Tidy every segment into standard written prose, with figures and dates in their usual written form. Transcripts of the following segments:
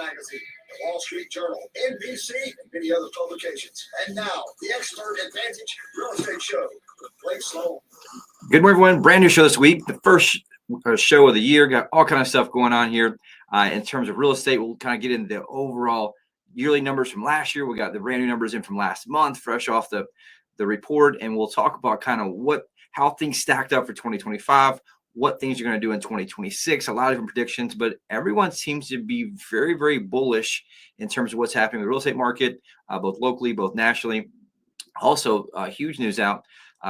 Magazine, the Wall Street Journal, NBC, and many other publications. And now, the Expert Advantage Real Estate Show with Blake Sloan. Good morning, everyone. Brand new show this week. The first show of the year. Got all kind of stuff going on here in terms of real estate. We'll kind of get into the overall yearly numbers from last year. We got the brand new numbers in from last month, fresh off the report, and we'll talk about kind of how things stacked up for 2025, what things you're going to do in 2026, a lot of different predictions, but everyone seems to be very, very bullish in terms of what's happening in the real estate market, both locally, both nationally. Also, huge news out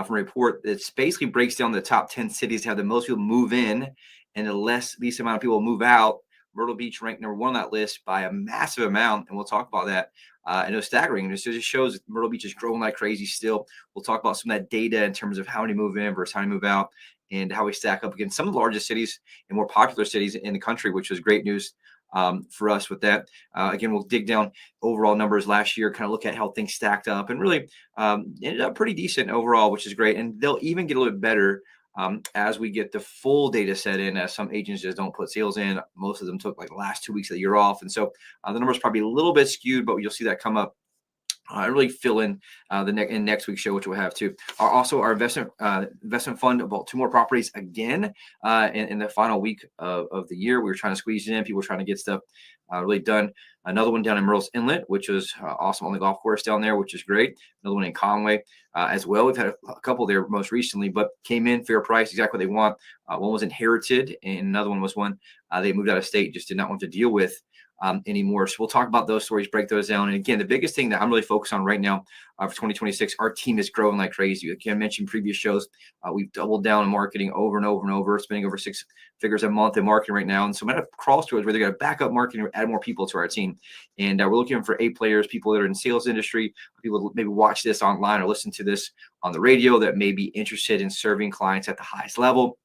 from a report that basically breaks down the top 10 cities that have the most people move in and the least amount of people move out. Myrtle Beach ranked number one on that list by a massive amount, and we'll talk about that. And it was staggering. And it just shows that Myrtle Beach is growing like crazy still. We'll talk about some of that data in terms of how many move in versus how many move out, and how we stack up against some of the largest cities and more popular cities in the country, which was great news for us with that. Again, we'll dig down overall numbers last year, kind of look at how things stacked up, and really ended up pretty decent overall, which is great. And they'll even get a little bit better as we get the full data set in, as some agents just don't put sales in. Most of them took like the last 2 weeks of the year off. And so the numbers probably a little bit skewed, but you'll see that come up. Really fill in in next week's show, which we'll have too. Also, our investment fund about 2 more properties again in the final week of the year. We were trying to squeeze it in. People were trying to get stuff really done. Another one down in Myrtle's Inlet, which was awesome on the golf course down there, which is great. Another one in Conway as well. We've had a couple there most recently, but came in fair price, exactly what they want. One was inherited, and another one was one they moved out of state, just did not want to deal with anymore. So we'll talk about those stories, break those down. And again, the biggest thing that I'm really focused on right now for 2026, our team is growing like crazy. Like I mentioned in previous shows, we've doubled down in marketing over and over and over, spending over 6 figures a month in marketing right now. And so I'm at a crossroads where they're going to back up marketing or add more people to our team. And we're looking for A players, people that are in the sales industry, people that maybe watch this online or listen to this on the radio that may be interested in serving clients at the highest level.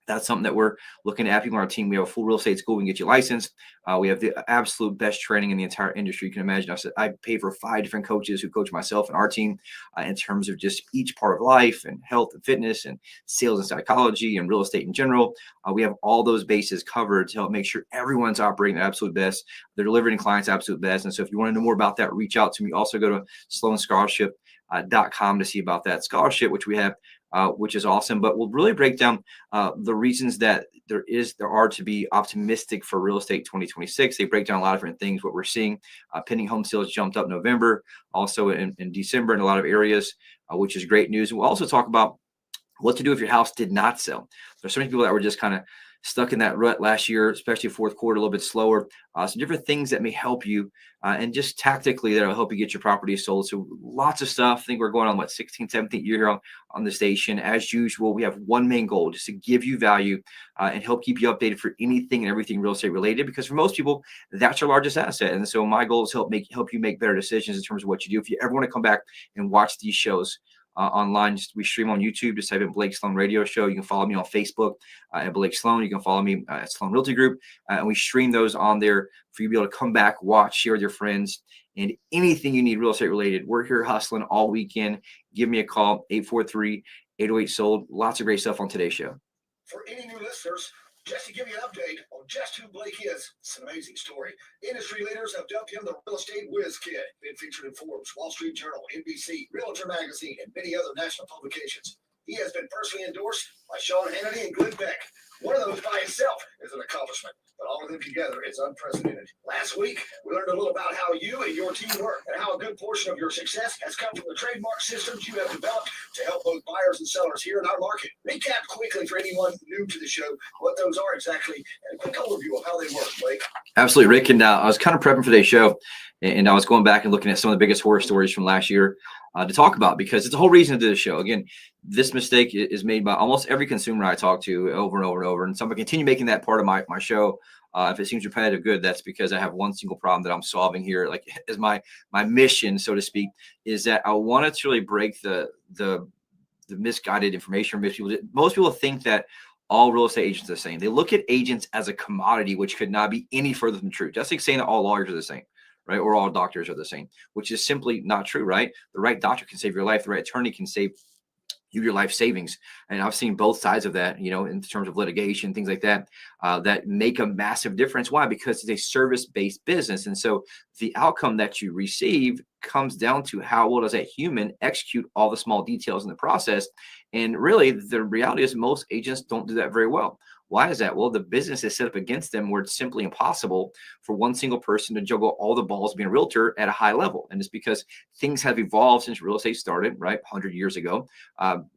That's something that we're looking at. People on our team. We have a full real estate school. We can get you licensed. We have the absolute best training in the entire industry. You can imagine. I pay for 5 different coaches who coach myself and our team in terms of just each part of life and health and fitness and sales and psychology and real estate in general. We have all those bases covered to help make sure everyone's operating their absolute best. They're delivering clients' absolute best. And so if you want to know more about that, reach out to me. Also go to sloanscholarship.com to see about that scholarship, which we have, which is awesome. But we'll really break down the reasons that there are to be optimistic for real estate 2026. They break down a lot of different things. What we're seeing, pending home sales jumped up November, also in December in a lot of areas, which is great news. And we'll also talk about what to do if your house did not sell. There's so many people that were just kind of stuck in that rut last year, especially fourth quarter, a little bit slower. Some different things that may help you and just tactically that will help you get your property sold. So lots of stuff. I think we're going on 16th, 17th year here on the station. As usual, we have one main goal, just to give you value and help keep you updated for anything and everything real estate related, because for most people, that's your largest asset. And so my goal is to help you make better decisions in terms of what you do. If you ever want to come back and watch these shows online, we stream on YouTube. Just type in Blake Sloan Radio Show. You can follow me on Facebook at Blake Sloan. You can follow me at Sloan Realty Group, and we stream those on there for you to be able to come back, watch, share with your friends, and anything you need real estate related. We're here hustling all weekend. Give me a call, 843-808-SOLD. Lots of great stuff on today's show. For any new listeners, just to give you an update on just who Blake is, it's an amazing story. Industry leaders have dubbed him the real estate whiz kid. Been featured in Forbes, Wall Street Journal, NBC, Realtor Magazine, and many other national publications. He has been personally endorsed by Sean Hannity and Glenn Beck. One of those by itself is an accomplishment, but all of them together is unprecedented. Last week, we learned a little about how you and your team work and how a good portion of your success has come from the trademark systems you have developed to help both buyers and sellers here in our market. Recap quickly for anyone new to the show what those are exactly, and a quick overview of how they work, Blake. Absolutely, Rick. And I was kind of prepping for today's show, and I was going back and looking at some of the biggest horror stories from last year to talk about, because it's a whole reason to do the show. Again, this mistake is made by almost every consumer I talk to over and over and over. And so I'm going to continue making that part of my show. If it seems repetitive, good. That's because I have one single problem that I'm solving here. Like, as my mission, so to speak, is that I want to really break the misguided information. Most people think that all real estate agents are the same. They look at agents as a commodity, which could not be any further from true. Just like saying that all lawyers are the same, right? Or all doctors are the same, which is simply not true, right? The right doctor can save your life. The right attorney can save your life savings. And I've seen both sides of that, in terms of litigation, things like that, that make a massive difference. Why? Because it's a service-based business. And so the outcome that you receive comes down to how well does that human execute all the small details in the process. And really, the reality is most agents don't do that very well. Why is that? Well, the business is set up against them where it's simply impossible for one single person to juggle all the balls being a realtor at a high level. And it's because things have evolved since real estate started, right? 100 years ago,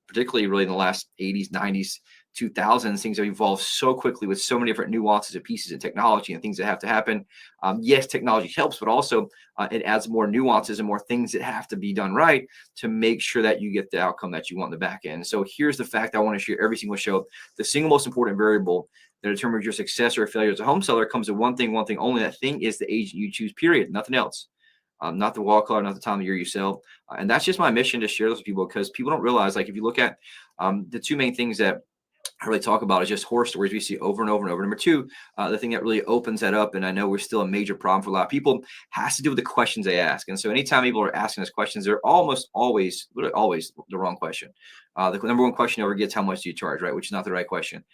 particularly really in the last 80s, 90s, 2000s, things have evolved so quickly with so many different nuances and pieces of technology and things that have to happen. Yes, technology helps, but also it adds more nuances and more things that have to be done right to make sure that you get the outcome that you want in the back end. So here's the fact I want to share every single show. The single most important variable that determines your success or failure as a home seller comes to one thing only. That thing is the agent you choose, period. Nothing else. Not the wall color, not the time of year you sell. And that's just my mission to share those with people, because people don't realize, like, if you look at the two main things that I really talk about is just horror stories we see over and over and over. Number two, the thing that really opens that up, and I know we're still a major problem for a lot of people, has to do with the questions they ask. And so anytime people are asking us questions, they're almost always, literally always the wrong question. The number one question ever gets, how much do you charge, right? Which is not the right question.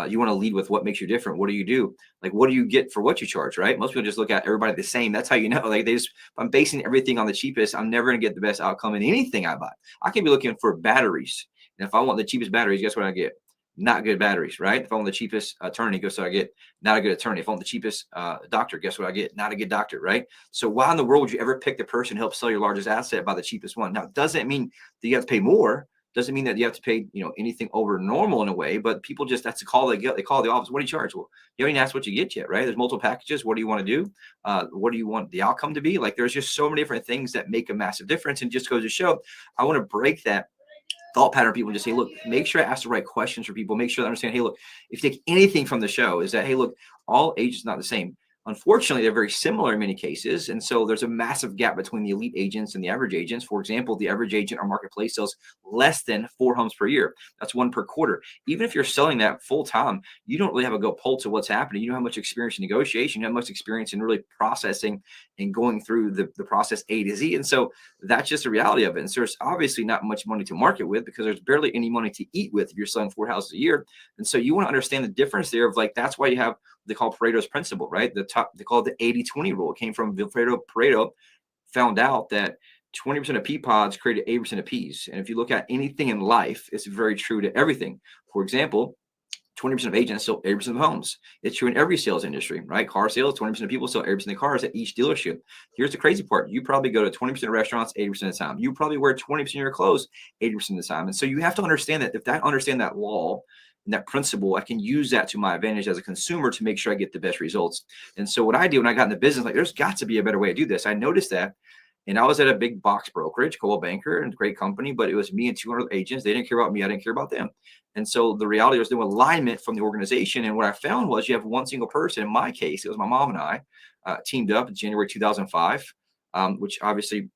You want to lead with what makes you different. What do you do? Like, what do you get for what you charge, right? Most people just look at everybody the same. That's how you know. Like, if I'm basing everything on the cheapest, I'm never going to get the best outcome in anything I buy. I can be looking for batteries. And if I want the cheapest batteries, guess what I get? Not good batteries, right? If I want the cheapest attorney, guess what I get? Not a good attorney. If I want the cheapest doctor, guess what I get? Not a good doctor, right? So why in the world would you ever pick the person to help sell your largest asset by the cheapest one? Now, doesn't mean that you have to pay more. Doesn't mean that you have to pay, anything over normal in a way, but people just, that's the call they get. They call the office. What do you charge? Well, you haven't even asked what you get yet, right? There's multiple packages. What do you want to do? What do you want the outcome to be? Like, there's just so many different things that make a massive difference. And just goes to show, I want to break that thought pattern. People just say, look, make sure I ask the right questions for people. Make sure they understand, hey, look, if you take anything from the show is that, hey, look, all agents are not the same. Unfortunately, they're very similar in many cases. And so there's a massive gap between the elite agents and the average agents. For example, the average agent or marketplace sells less than 4 homes per year. That's 1 per quarter. Even if you're selling that full time, you don't really have a go pulse of what's happening. You don't have much experience in negotiation. You have much experience in really processing and going through the process A to Z. And so that's just the reality of it. And so there's obviously not much money to market with, because there's barely any money to eat with if you're selling 4 houses a year. And so you want to understand the difference there of, like, that's why you have, they call Pareto's principle, right? They call it the 80-20 rule. It came from Pareto found out that 20% of pea pods created 80% of peas. And if you look at anything in life, it's very true to everything. For example, 20% of agents sell 80% of homes. It's true in every sales industry, right? Car sales, 20% of people sell 80% of cars at each dealership. Here's the crazy part. You probably go to 20% of restaurants 80% of the time. You probably wear 20% of your clothes 80% of the time. And so you have to understand that if I understand that law and that principle, I can use that to my advantage as a consumer to make sure I get the best results. And so what I did when I got in the business, like, there's got to be a better way to do this. I noticed that. And I was at a big box brokerage, Coldwell Banker, and great company, but it was me and 200 agents. They didn't care about me. I didn't care about them. And so the reality was no alignment from the organization. And what I found was you have one single person. In my case, it was my mom and I teamed up in January 2005, which obviously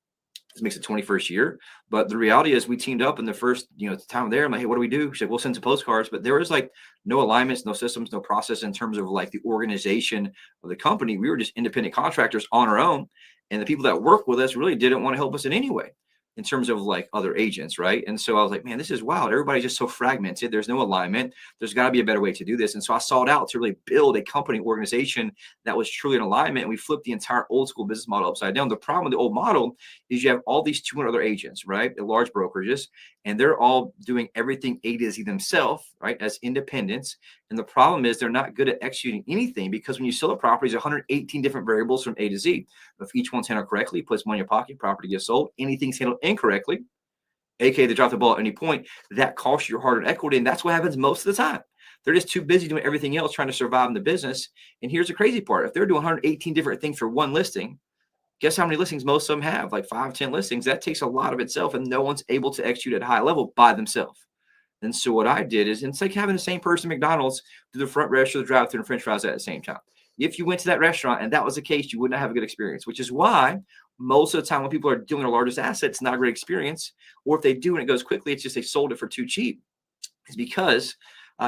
makes it 21st year. But the reality is we teamed up in the first, time there. I'm like, hey, what do we do? She said, we'll send some postcards. But there was like no alignments, no systems, no process in terms of like the organization of the company. We were just independent contractors on our own. And the people that work with us really didn't want to help us in any way in terms of like other agents, right? And so I was like, man, this is wild. Everybody's just so fragmented. There's no alignment. There's got to be a better way to do this. And so I sought out to really build a company organization that was truly in alignment. And we flipped the entire old school business model upside down. The problem with the old model is you have all these 200 other agents, right? The large brokerages, and they're all doing everything A to Z themselves, right? As independents. And the problem is they're not good at executing anything, because when you sell a property, there's 118 different variables from A to Z. If each one's handled correctly, puts money in your pocket, property gets sold. Anything's handled incorrectly, aka they drop the ball at any point, that costs you your hard-earned equity. And that's what happens most of the time. They're just too busy doing everything else, trying to survive in the business. And here's the crazy part. If they're doing 118 different things for one listing, guess how many listings most of them have? Like 5, 10 listings. That takes a lot of itself, and no one's able to execute at a high level by themselves. And so what I did is, it's like having the same person at McDonald's do the front register, the drive-thru, and French fries at the same time. If you went to that restaurant and that was the case, you would not have a good experience, which is why most of the time when people are doing their largest assets, it's not a great experience. Or if they do and it goes quickly, it's just they sold it for too cheap. It's because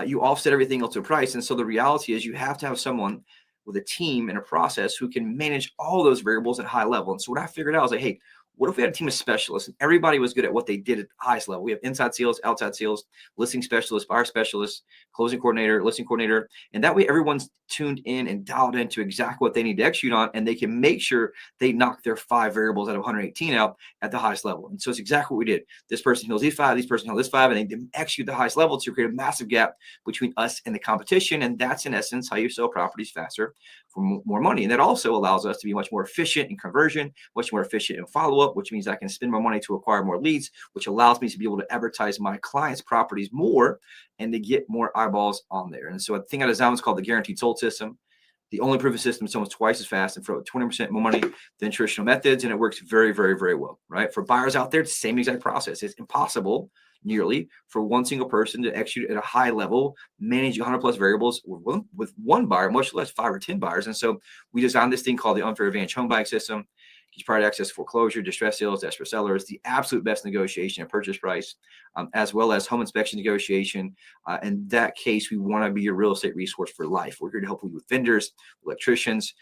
you offset everything else to price. And so the reality is you have to have someone with a team and a process who can manage all those variables at a high level. And so what I figured out was like, hey, What if we had a team of specialists and everybody was good at what they did at the highest level? We have inside sales, outside sales, listing specialists, buyer specialists, closing coordinator, listing coordinator. And that way everyone's tuned in and dialed into exactly what they need to execute on, and they can make sure they knock their 5 variables out of 118 out at the highest level. And so it's exactly what we did. This person handles these 5, this person handles this 5, and they execute the highest level to create a massive gap between us and the competition. And that's in essence how you sell properties faster for more money. And that also allows us to be much more efficient in conversion, much more efficient in follow-up, which means I can spend more money to acquire more leads, which allows me to be able to advertise my clients' properties more and to get more eyeballs on there. And so a thing I designed was called the guaranteed sold system. The only proven system is almost twice as fast and for 20% more money than traditional methods. And it works very, very, very well, right? For buyers out there, it's the same exact process. It's impossible nearly for one single person to execute at a high level, manage 100 plus variables with one buyer, much less 5 or 10 buyers. And so we designed this thing called the unfair advantage home buying system. Gives prior access to foreclosure, distress sales, desperate sellers, the absolute best negotiation and purchase price, as well as home inspection negotiation. In that case, we want to be your real estate resource for life. We're here to help you with vendors, electricians,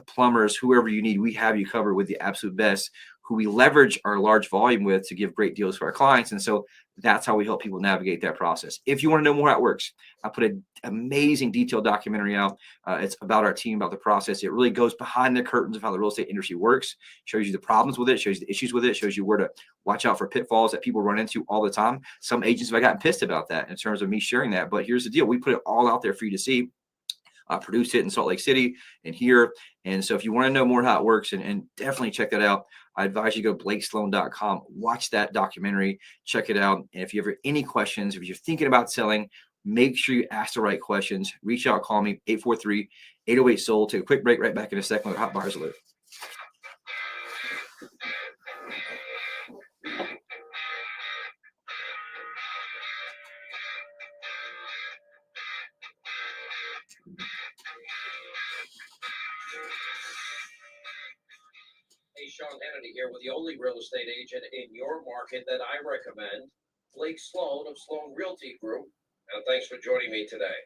plumbers, whoever you need. We have you covered with the absolute best, who we leverage our large volume with to give great deals for our clients. And so that's how we help people navigate that process. If you want to know more how it works, I put an amazing detailed documentary out. It's about our team, about the process. It really goes behind the curtains of how the real estate industry works, shows you the problems with it, shows you the issues with it, shows you where to watch out for pitfalls that people run into all the time. Some agents have gotten pissed about that in terms of me sharing that. But here's the deal. We put it all out there for you to see. Produced it in Salt Lake City and here. And so if you want to know more how it works, and definitely check that out, I advise you go to blakesloan.com, watch that documentary, check it out. And if you have any questions, if you're thinking about selling, make sure you ask the right questions. Reach out, call me, 843-808-SOLD. Take a quick break, right back in a second with Hot Buyers Alert. Hey, Sean Hannity here with the only real estate agent in your market that I recommend, Blake Sloan of Sloan Realty Group. And thanks for joining me today.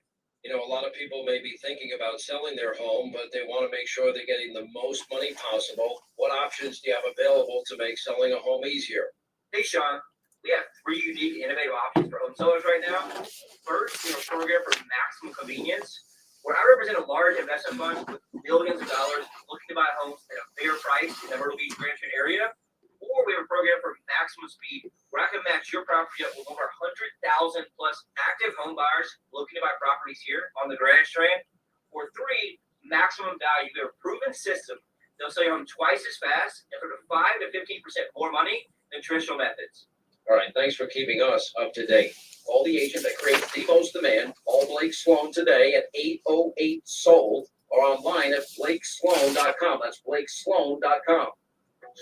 You know, a lot of people may be thinking about selling their home, but they want to make sure they're getting the most money possible. What options do you have available to make selling a home easier? Hey, Sean. We have 3 unique innovative options for home sellers right now. First, we have a program for maximum convenience, where I represent a large investment fund with millions of dollars looking to buy homes at a fair price in the Myrtle Beach area. Or we have a program for maximum speed, where I can match your property up with over 100,000 plus active home buyers looking to buy properties here on the Grand Strand. Or 3, maximum value. We have a proven system. They'll sell your home twice as fast and for 5 to 15% more money than traditional methods. All right, thanks for keeping us up to date. Call the agent that creates the most demand. Call Blake Sloan today at 808-SOLD or online at blakesloan.com. That's blakesloan.com.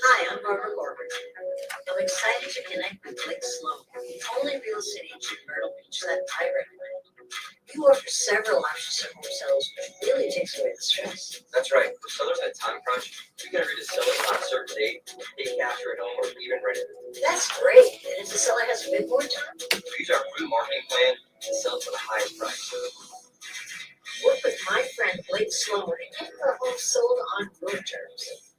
Hi, I'm Barbara Corbett. I'm excited to connect with Blake Sloan, the only real estate agent in Myrtle Beach that I recommend. You offer several options for home sellers, but it really takes away the stress. That's right. For sellers at time crunch, you can agree to sell it on a certain date, take cash or home, or even rent it. That's great. And if the seller has a bit more time, Use our free marketing plan and sell it for the highest price. work with my friend Blake Sloan and get the home sold on your terms.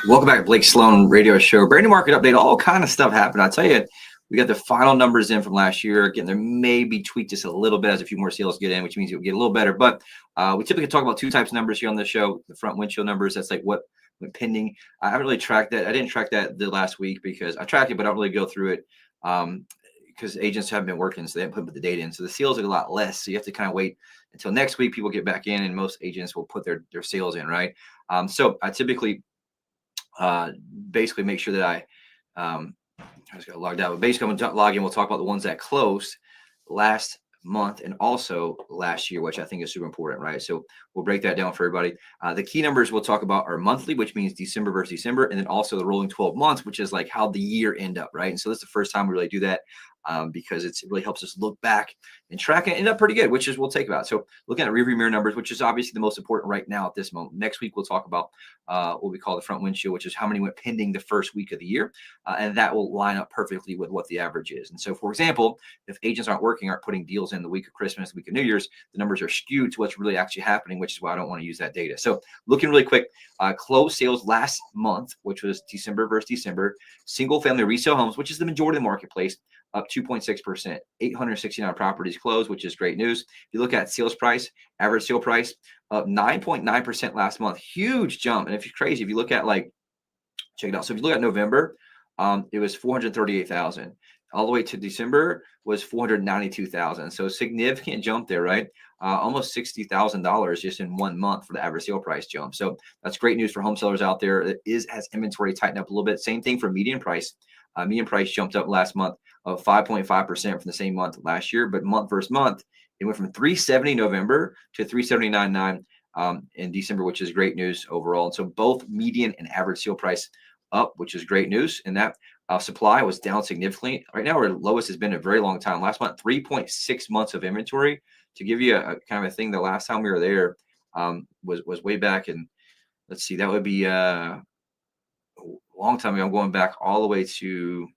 Welcome back to Blake Sloan Radio Show. Brand new market update, all kind of stuff happened. I'll tell you, we got the final numbers in from last year. Again, there may be tweaked just a little bit as a few more sales get in, which means it will get a little better. But we typically talk about 2 types of numbers here on the show. The front windshield numbers, that's like what went pending. I haven't really tracked that. I didn't track that the last week because I tracked it, but I don't really go through it because agents haven't been working, so they haven't put the data in. So the sales are a lot less. So you have to kind of wait until next week. People get back in, and most agents will put their sales in, right? So I typically basically make sure that I just got logged out. But basically, I'm going to log in. We'll talk about the ones that closed last month and also last year, which I think is super important, right? So we'll break that down for everybody. The key numbers we'll talk about are monthly, which means December versus December, and then also the rolling 12 months, which is like how the year end up, right? And so this is the first time we really do that because it really helps us look back and track and end up pretty good, which is we'll take about. So looking at rearview mirror numbers, which is obviously the most important right now at this moment. Next week, we'll talk about what we call the front windshield, which is how many went pending the first week of the year. And that will line up perfectly with what the average is. And so, for example, if agents aren't putting deals in the week of Christmas, the week of New Year's, the numbers are skewed to what's really actually happening, which is why I don't want to use that data. So looking really quick, closed sales last month, which was December versus December, single family resale homes, which is the majority of the marketplace, up 2.6%, 869 properties closed, which is great news. If you look at sales price, average sale price, up 9.9% last month, huge jump. And if you're crazy, if you look at check it out. So if you look at November, it was 438,000. All the way to December was 492,000. So significant jump there, right? Almost $60,000 just in 1 month for the average sale price jump. So that's great news for home sellers out there. It has inventory tightened up a little bit. Same thing for median price. Median price jumped up last month of 5.5% from the same month last year, but month versus month, it went from 370 November to 379.9 in December, which is great news overall. And so both median and average sale price up, which is great news. And that supply was down significantly. Right now, our lowest has been in a very long time. Last month, 3.6 months of inventory. To give you a kind of a thing, the last time we were there was way back in, let's see, that would be a long time ago. I'm going back all the way to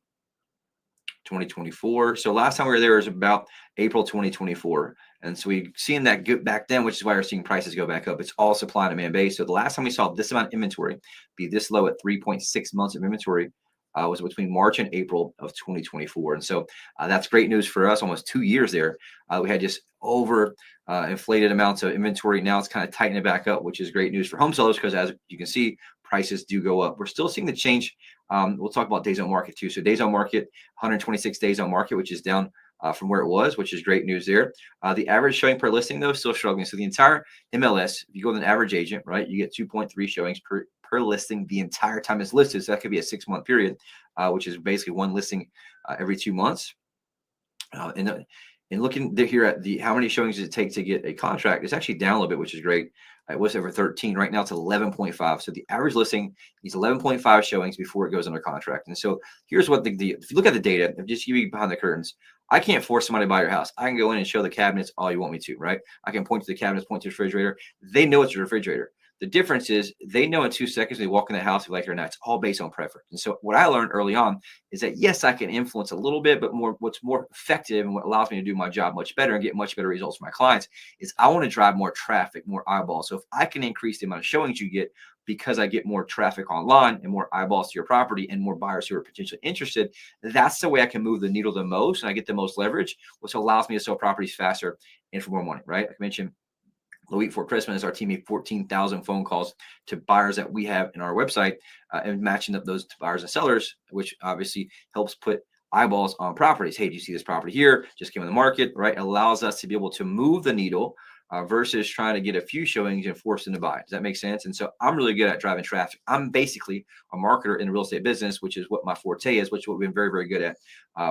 2024. So last time we were there was about April 2024. And so we've seen that get back then, which is why we're seeing prices go back up. It's all supply and demand based. So the last time we saw this amount of inventory be this low at 3.6 months of inventory was between March and April of 2024. And so that's great news for us. Almost 2 years there. We had just over inflated amounts of inventory. Now it's kind of tightening it back up, which is great news for home sellers because as you can see, prices do go up. We're still seeing the change. We'll talk about days on market too. So days on market, 126 days on market, which is down from where it was, which is great news there. The average showing per listing, though, still struggling. So the entire MLS, if you go with an average agent, right, you get 2.3 showings per listing the entire time it's listed. So that could be a 6-month period, which is basically one listing every 2 months. And looking here at how many showings does it take to get a contract, it's actually down a little bit, which is great. It was over 13. Right now it's 11.5. So the average listing needs 11.5 showings before it goes under contract. And so here's what if you look at the data, just give you behind the curtains, I can't force somebody to buy your house. I can go in and show the cabinets all you want me to, right? I can point to the cabinets, point to the refrigerator. They know it's a refrigerator. The difference is they know in 2 seconds they walk in the house, if they like it or not. It's all based on preference. And so what I learned early on is that, yes, I can influence a little bit, but what's more effective and what allows me to do my job much better and get much better results for my clients is I want to drive more traffic, more eyeballs. So if I can increase the amount of showings you get because I get more traffic online and more eyeballs to your property and more buyers who are potentially interested, that's the way I can move the needle the most and I get the most leverage, which allows me to sell properties faster and for more money, right? Like I mentioned, the week before Christmas, our team made 14,000 phone calls to buyers that we have in our website and matching up those to buyers and sellers, which obviously helps put eyeballs on properties. Hey, do you see this property here? Just came on the market, right? It allows us to be able to move the needle versus trying to get a few showings and force them to buy. Does that make sense? And so I'm really good at driving traffic. I'm basically a marketer in the real estate business, which is what my forte is, which is what we've been very, very good at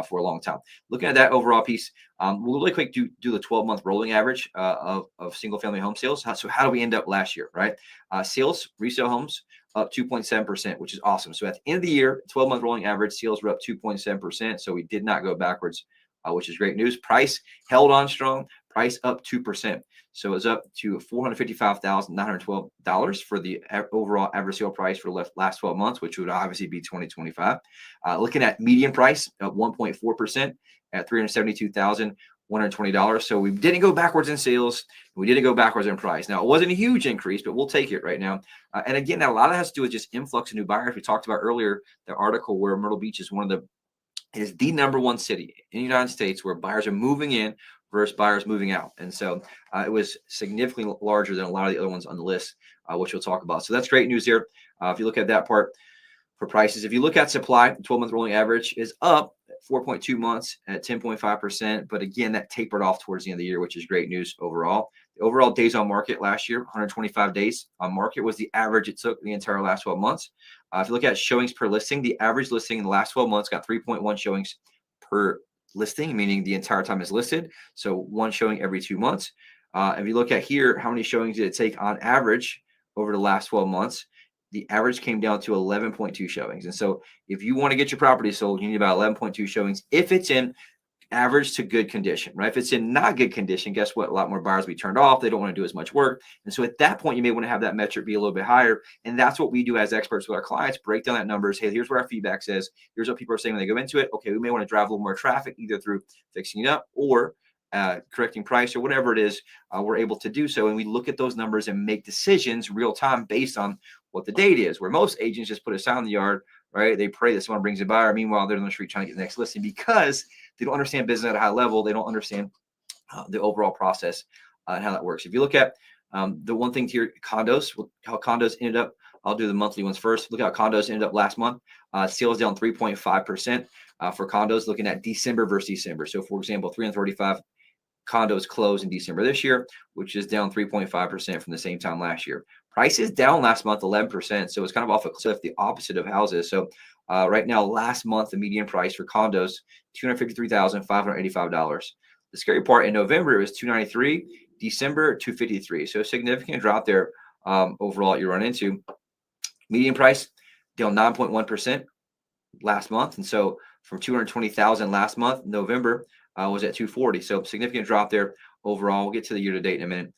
for a long time. Looking at that overall piece, we'll really quick do the 12-month rolling average of single family home sales. So how do we end up last year, right? Sales, resale homes, up 2.7%, which is awesome. So at the end of the year, 12-month rolling average sales were up 2.7%. So we did not go backwards, which is great news. Price held on strong. Price up 2%. So it's up to $455,912 for the overall average sale price for the last 12 months, which would obviously be 2025. Looking at median price up 1.4% at $372,120. So we didn't go backwards in sales. We didn't go backwards in price. Now, it wasn't a huge increase, but we'll take it right now. And again, a lot of that has to do with just influx of new buyers. We talked about earlier the article where Myrtle Beach is is the number one city in the United States where buyers are moving in versus buyers moving out. And so it was significantly larger than a lot of the other ones on the list, which we'll talk about. So that's great news here. If you look at that part for prices, if you look at supply, 12-month rolling average is up 4.2 months at 10.5%. But again, that tapered off towards the end of the year, which is great news overall. The overall days on market last year, 125 days on market was the average it took the entire last 12 months. If you look at showings per listing, the average listing in the last 12 months got 3.1 showings per listing, meaning the entire time is listed. So one showing every 2 months. If you look at here, how many showings did it take on average over the last 12 months? The average came down to 11.2 showings. And so if you want to get your property sold, you need about 11.2 showings if it's in average to good condition, right? If it's in not good condition, guess what? A lot more buyers will be turned off. They don't want to do as much work. And so at that point, you may want to have that metric be a little bit higher. And that's what we do as experts with our clients, break down that numbers. Hey, here's what our feedback says. Here's what people are saying when they go into it. Okay, we may want to drive a little more traffic, either through fixing it up or correcting price or whatever it is, we're able to do so. And we look at those numbers and make decisions real time based on what the data is, where most agents just put a sign in the yard, right? They pray that someone brings a buyer. Meanwhile, they're on the street trying to get the next listing because they don't understand business at a high level. They don't understand the overall process and how that works. If you look at the one thing here, condos, how condos ended up, I'll do the monthly ones first. Look how condos ended up last month. Sales down 3.5% for condos, looking at December versus December. So for example, 335 condos closed in December this year, which is down 3.5% from the same time last year. Prices down last month 11%. So it's kind of off a cliff, the opposite of houses. So right now, last month, the median price for condos, $253,585. The scary part, in November, it was $293. December, $253. So a significant drop there overall you run into. Median price down 9.1% last month. And so from 220,000 last month, November, was at 240. So significant drop there overall. We'll get to the year to date in a minute.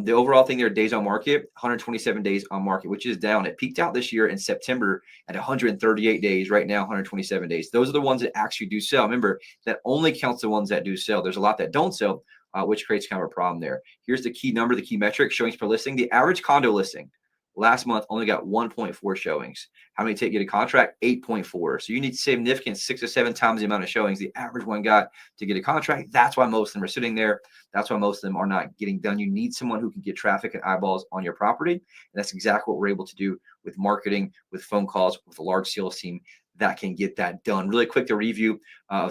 The overall thing there, days on market, 127 days on market, which is down. It peaked out this year in September at 138 days. Right now, 127 days. Those are the ones that actually do sell. Remember, that only counts the ones that do sell. There's a lot that don't sell, which creates kind of a problem there. Here's the key number, the key metric, showings per listing. The average condo listing last month only got 1.4 showings. How many take you to contract? 8.4. So you need significant 6 or 7 times the amount of showings the average one got to get a contract. That's why most of them are sitting there. That's why most of them are not getting done. You need someone who can get traffic and eyeballs on your property. And that's exactly what we're able to do with marketing, with phone calls, with a large sales team that can get that done. Really quick to review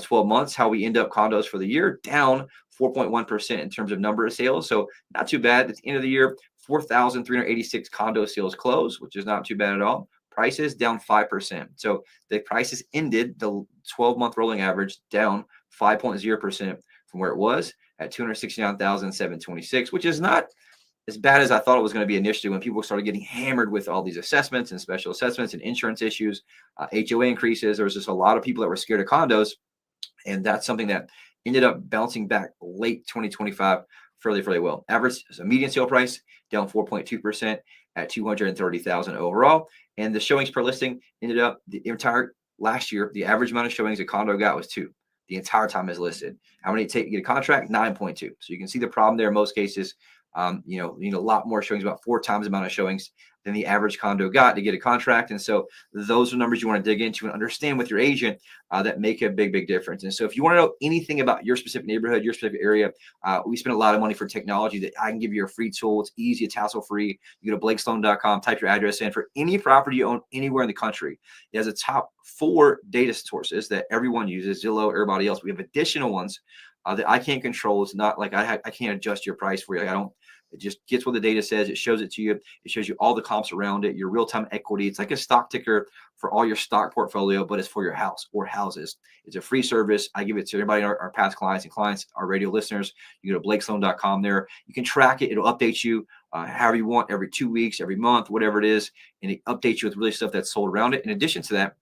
12 months, how we end up condos for the year, down 4.1% in terms of number of sales. So not too bad. At the end of the year, 4,386 condo sales closed, which is not too bad at all. Prices down 5%. So the prices ended the 12-month rolling average down 5.0% from where it was at 269,726, which is not as bad as I thought it was going to be initially when people started getting hammered with all these assessments and special assessments and insurance issues, HOA increases. There was just a lot of people that were scared of condos. And that's something that ended up bouncing back late 2025 fairly well. Average median sale price down 4.2% at 230,000 overall. And the showings per listing ended up the entire last year, the average amount of showings a condo got was 2. The entire time is listed. How many take to get a contract? 9.2. So you can see the problem there in most cases. You need a lot more showings, about 4 times the amount of showings than the average condo got to get a contract. And so those are numbers you want to dig into and understand with your agent that make a big difference. And so if you want to know anything about your specific neighborhood, your specific area, we spend a lot of money for technology that I can give you a free tool. It's easy, it's hassle-free. You go to blakesloan.com, type your address in for any property you own anywhere in the country. It has a top 4 data sources that everyone uses, Zillow, everybody else. We have additional ones that I can't control. It's not like I can't adjust your price for you. It just gets what the data says. It shows it to you. It shows you all the comps around it, your real-time equity. It's like a stock ticker for all your stock portfolio, but it's for your house or houses. It's a free service. I give it to everybody, our past clients and clients, our radio listeners. You go to blakesloan.com there. You can track it. It'll update you however you want, every 2 weeks, every month, whatever it is. And it updates you with really stuff that's sold around it. In addition to that,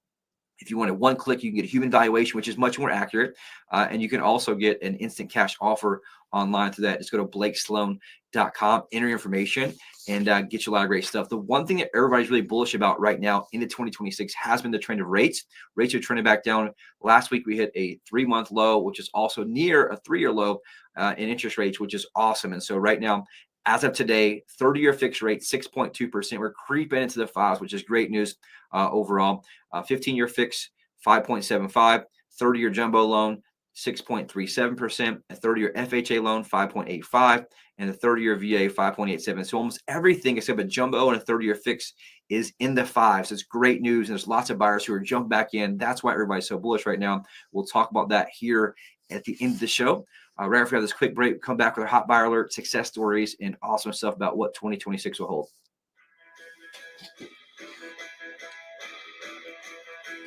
if you want a one click, you can get a human valuation, which is much more accurate. And you can also get an instant cash offer online through that. Just go to blakesloan.com, enter your information, and get you a lot of great stuff. The one thing that everybody's really bullish about right now into 2026 has been the trend of rates. Rates are trending back down. Last week, we hit a 3-month low, which is also near a 3-year low in interest rates, which is awesome. And so right now, as of today, 30-year fixed rate, 6.2%. We're creeping into the 5s, which is great news overall. 15-year fix, 5.75. 30-year jumbo loan, 6.37%. A 30-year FHA loan, 5.85. And a 30-year VA, 5.87. So almost everything except a jumbo and a 30-year fix is in the 5s. It's great news. And there's lots of buyers who are jumping back in. That's why everybody's so bullish right now. We'll talk about that here at the end of the show. Right after we have this quick break, come back with our hot buyer alert, success stories, and awesome stuff about what 2026 will hold.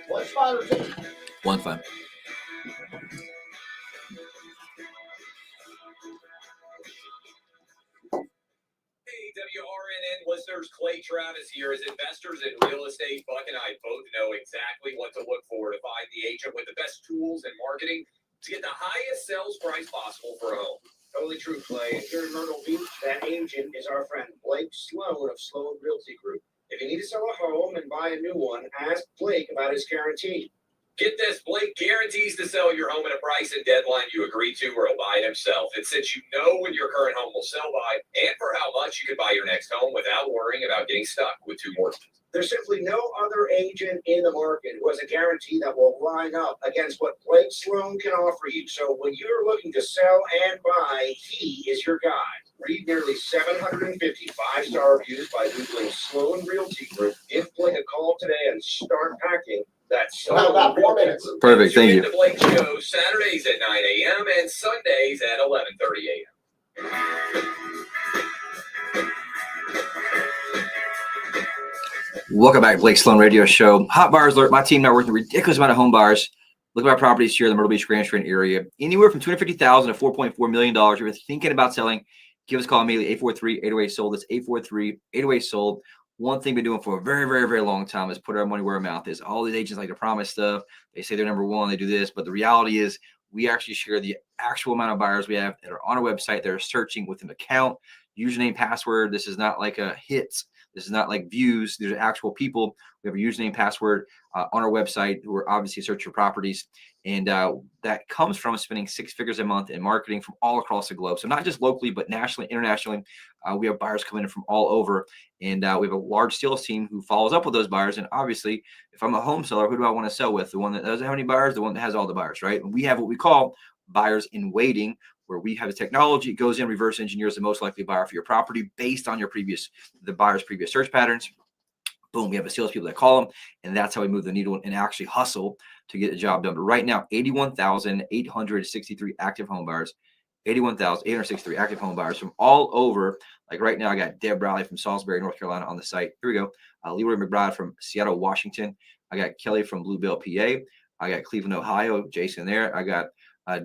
What's 5 or 2? 1 5. listeners, Clay Travis here. As investors in real estate, Buck and I both know exactly what to look for to find the agent with the best tools and marketing to get the highest sales price possible for a home. Totally true, Clay. And here in Myrtle Beach, that agent is our friend Blake Sloan of Sloan Realty Group. If you need to sell a home and buy a new one, ask Blake about his guarantee. Get this, Blake guarantees to sell your home at a price and deadline you agree to, or he'll buy it himself. And since you know when your current home will sell by and for how much, you can buy your next home without worrying about getting stuck with two mortgages. There's simply no other agent in the market who has a guarantee that will line up against what Blake Sloan can offer you. So when you're looking to sell and buy, he is your guy. Read nearly 750 five-star reviews by Googling Sloan Realty Group. Give Blake a call today and start packing. That's About 4 minutes. Perfect. Thank you. The Blake Show, Saturdays at 9 a.m. and Sundays at 11:30 a.m. Welcome back to Blake Sloan Radio Show. Hot buyers alert. My team now working a ridiculous amount of home buyers. Look at my properties here in the Myrtle Beach, Grand Strand area. Anywhere from $250,000 to $4.4 million. If you're thinking about selling, give us a call immediately, 843-808-SOLD. That's 843-808-SOLD. One thing we've been doing for a very, very, very long time is put our money where our mouth is. All these agents like to promise stuff. They say they're number one, they do this. But the reality is we actually share the actual amount of buyers we have that are on our website that are searching with an account, username, password. This is not like a hits. This is not like views. These are actual people. We have a username, password on our website who are obviously searching for properties. And that comes from spending 6 figures a month in marketing from all across the globe. So not just locally, but nationally, internationally. We have buyers coming in from all over. And we have a large sales team who follows up with those buyers. And obviously, if I'm a home seller, who do I want to sell with? The one that doesn't have any buyers, the one that has all the buyers, right? And we have what we call buyers in waiting, where we have the technology, it goes in, reverse engineers the most likely buyer for your property based on the buyer's previous search patterns. Boom, we have a salespeople that call them, and that's how we move the needle and actually hustle to get the job done. But right now, 81,863 active home buyers, 81,863 active home buyers from all over. Like right now, I got Deb Bradley from Salisbury, North Carolina on the site. Here we go. Leroy McBride from Seattle, Washington. I got Kelly from Bluebell, PA. I got Cleveland, Ohio. Jason there. I got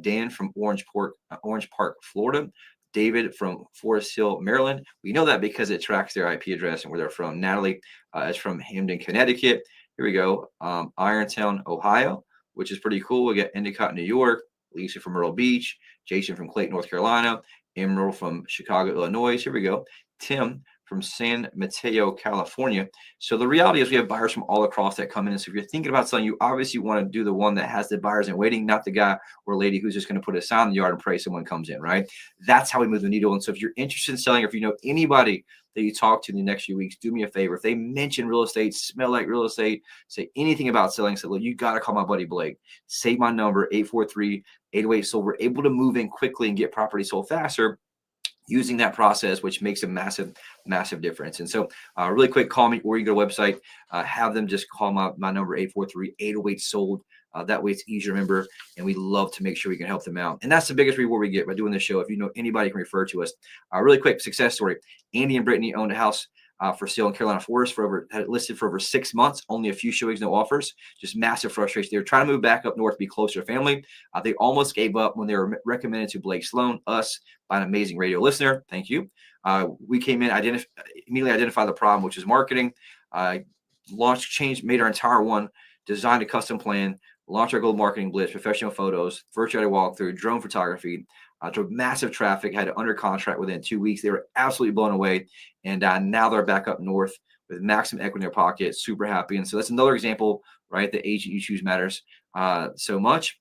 Dan from Orange Park, Florida. David from Forest Hill, Maryland. We know that because it tracks their IP address and where they're from. Natalie is from Hamden, Connecticut. Here we go. Irontown, Ohio, which is pretty cool. We got Endicott, New York. Lisa from Myrtle Beach. Jason from Clayton, North Carolina. Emerald from Chicago, Illinois. Here we go. Tim from San Mateo, California. So the reality is we have buyers from all across that come in. And so if you're thinking about selling, you obviously want to do the one that has the buyers in waiting, not the guy or lady who's just going to put a sign in the yard and pray someone comes in, right? That's how we move the needle. And so if you're interested in selling, or if you know anybody that you talk to in the next few weeks, do me a favor. If they mention real estate, smell like real estate, say anything about selling, say, look, you got to call my buddy Blake. Save my number, 843-808-SOLD. We're able to move in quickly and get property sold faster using that process, which makes a massive, massive difference. And so really quick, call me, or you go to the website, have them just call my number, 843-808-SOLD. That way it's easy to remember, and we love to make sure we can help them out. And that's the biggest reward we get by doing this show. If you know anybody can refer to us. Really quick success story. Andy and Brittany owned a house for sale in Carolina Forest had it listed for over 6 months, only a few showings, no offers, just massive frustration. They were trying to move back up north, be closer to family. They almost gave up when they were recommended to Blake Sloan, us, by an amazing radio listener. Thank you. We came in, immediately identified the problem, which is marketing, made our entire one, designed a custom plan, launched our gold marketing blitz, professional photos, virtual walkthrough, drone photography, drove massive traffic, had it under contract within 2 weeks. They were absolutely blown away. And now they're back up north with maximum equity in their pocket, super happy. And so that's another example, right? The agent you choose matters so much.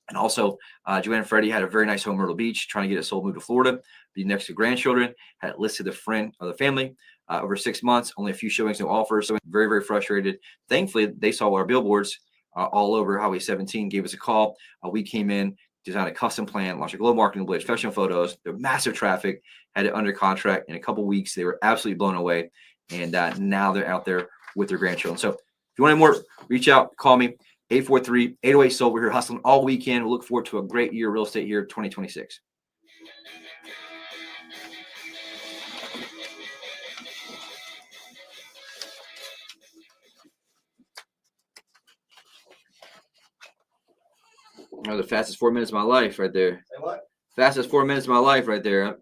And also, Joanne and Freddie had a very nice home in Myrtle Beach, trying to get it sold, moved to Florida, be next to grandchildren, had listed a friend of the family over 6 months, only a few showings, no offers. So very, very frustrated. Thankfully, they saw our billboards all over Highway 17, gave us a call. We came in, designed a custom plan, launched a global marketing blitz, professional photos, the massive traffic, had it under contract in a couple weeks. They were absolutely blown away. And now they're out there with their grandchildren. So if you want any more, reach out, call me, 843-808-SOLD. We're here hustling all weekend. We look forward to a great year of real estate here, 2026. Oh, the fastest 4 minutes of my life right there. Say what? Fastest 4 minutes of my life right there.